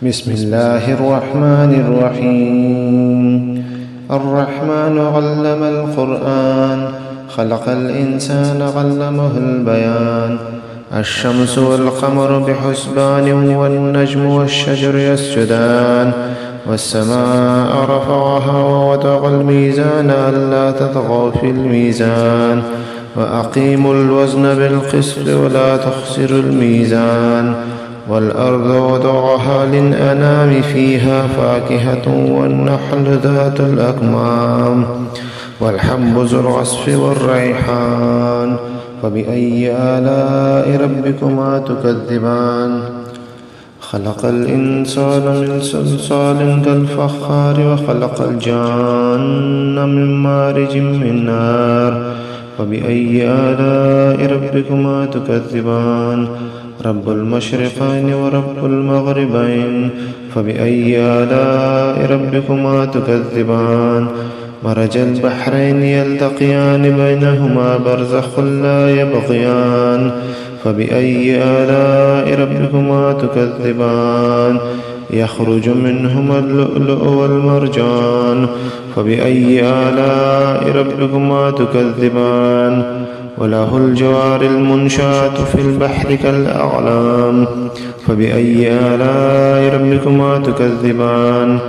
بسم الله الرحمن الرحيم. الرحمن علم القرآن، خلق الإنسان علمه البيان. الشمس والقمر بحسبان، والنجم والشجر يسجدان. والسماء رفعها ووضع الميزان ألا تطغوا في الميزان. وأقيموا الوزن بالقسط ولا تخسروا الميزان. والأرض وضعها للأنام، فيها فاكهة والنخل ذات الأكمام، والحب ذو العصف والريحان. فبأي آلاء ربكما تكذبان؟ خلق الإنسان من صلصال كالفخار، وخلق الجان من مارج من نار. فبأي آلاء ربكما تكذبان؟ رب المشرقين ورب المغربين. فبأي آلاء ربكما تكذبان؟ مرج البحرين يلتقيان، بينهما برزخ لا يبغيان. فبأي آلاء ربكما تكذبان؟ يخرج منهما اللؤلؤ والمرجان. فبأي آلاء ربكما تكذبان؟ وله الجوار المنشآت في البحر كالأعلام. فبأي آلاء ربكما تكذبان؟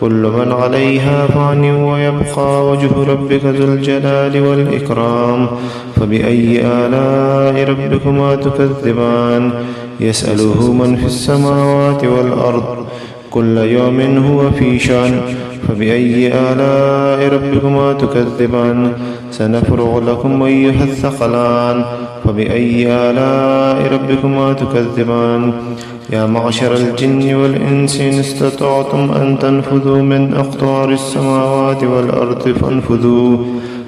كل من عليها فان، ويبقى وجه ربك ذو الجلال والإكرام. فبأي آلاء ربكما تكذبان؟ يسأله من في السماوات والأرض، كل يوم هو في شأن. فبأي آلاء ربكما تكذبان؟ سنفرغ لكم أيها الثقلان. فبأي آلاء ربكما تكذبان؟ يا معشر الجن والإنس إن استطعتم أن تنفذوا من أقطار السماوات والأرض فانفذوا،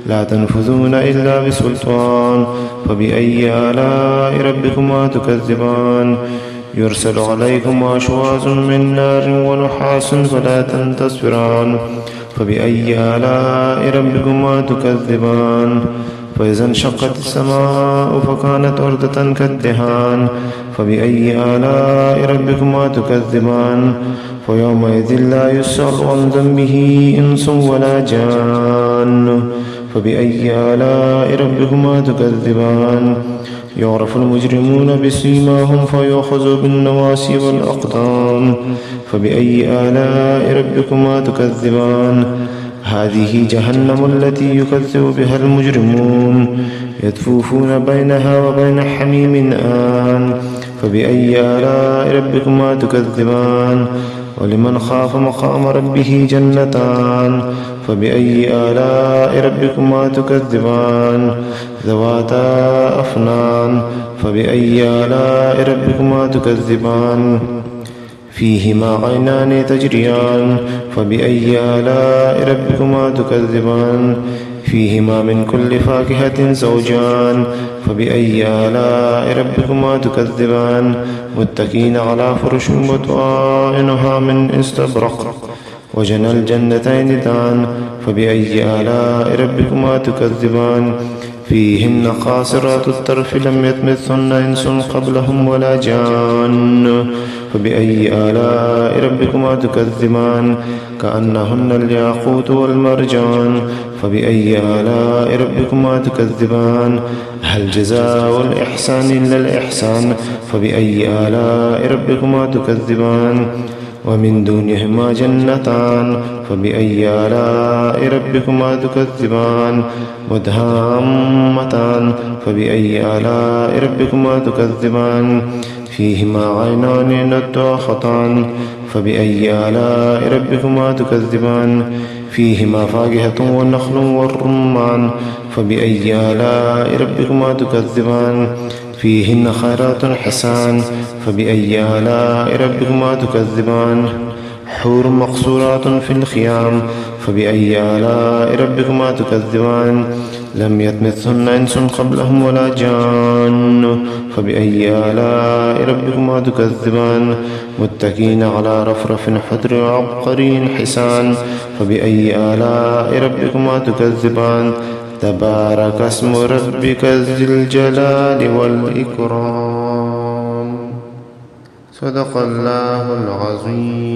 لا تنفذون إلا بسلطان. فبأي آلاء ربكما تكذبان؟ يرسل عليكم أشواظ من نار ونحاس فلا تنتصران. فبأي آلاء ربكما تكذبان؟ فإذا انشقت السماء فكانت وردة كالدهان. فبأي آلاء ربكما تكذبان؟ فيومئذ لا يسأل عن ذنبه إنس ولا جان. فبأي آلاء ربكما تكذبان؟ يعرف المجرمون بسيماهم فيؤخذوا بالنواصي والأقدام. فبأي آلاء ربكما تكذبان؟ هذه جهنم التي يكذب بها المجرمون، يطوفون بينها وبين حميم آن. فبأي آلاء ربكما تكذبان؟ ولمن خاف مقام ربه جنتان. فبأي آلاء ربكما تكذبان؟ ذواتا أفنان. فبأي آلاء ربكما تكذبان؟ فيهما عينان تجريان. فبأي آلاء ربكما تكذبان؟ فيهما من كل فاكهة زوجان. فبأي آلاء ربكما تكذبان؟ متكئين على فرش بطائنها من استبرق، وجنى الجنتين دان. فبأي آلاء ربكما تكذبان؟ فيهن قاصرات الطرف لم يطمثهن إنس قبلهم ولا جان. فبأي آلاء ربكما تكذبان؟ كأنهن الياقوت والمرجان. فبأي آلاء ربكما تكذبان؟ هل جزاء الإحسان إلا الإحسان؟ فبأي آلاء ربكما تكذبان؟ ومن دونهما جنتان. فبأي آلاء ربكما تكذبان؟ مدهامتان. فبأي آلاء ربكما تكذبان؟ فيهما عينان نضاختان. فبأي آلاء ربكما تكذبان؟ فيهما فاكهة والنخل والرمان. فبأي آلاء ربكما تكذبان؟ فيهن خيرات حسان. فبأي آلاء ربكما تكذبان؟ حور مقصورات في الخيام. فبأي آلاء ربكما تكذبان؟ لم يطمثهن إنس قبلهم ولا جان. فبأي آلاء ربكما تكذبان؟ متكئين على رفرف خضر عبقري حسان. فبأي آلاء ربكما تكذبان؟ تبارك اسم ربك ذي الجلال والإكرام. صدق الله العظيم.